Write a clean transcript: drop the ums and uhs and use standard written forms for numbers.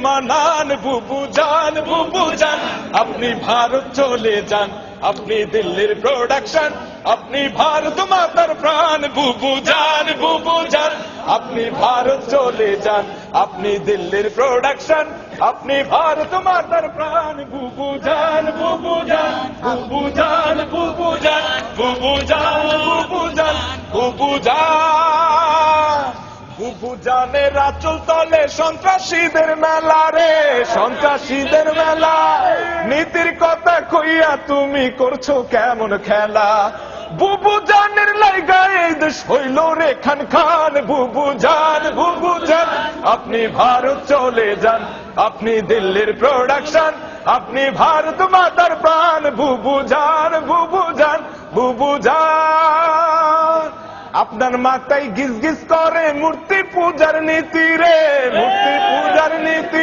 মানান বুবু জান, আপনি ভারত চলে যান, আপনি দিল্লির প্রোডাকশন, আপনি ভারত মাতার প্রাণ বুবু জান, আপনি ভারত চলে যান, আপনি দিল্লির প্রোডাকশন, আপনি ভারত মাতার প্রাণ বুবু জান, বুবু জান, বুবু জান, বুবু জান, বুবু জান, বুবু জান, বুবু জান। বুবু জানের আঁচল তলে সন্ত্রাসীদের মেলা রে, সন্ত্রাসীদের মেলা। নীতির কথা কইয়া তুমি করছো কেমন খেলা? বুবু জানের লাইগা এই দেশ হইল রে খান খান বুবু জান, আপনি ভারত চলে যান, আপনি দিল্লির প্রোডাকশন, আপনি ভারত মাতার প্রাণ বুবু জান, বুবু জান। আপনার মাথায় গিজ গিজ করে মূর্তি পূজার নীতি রে, মূর্তি পূজার নীতি।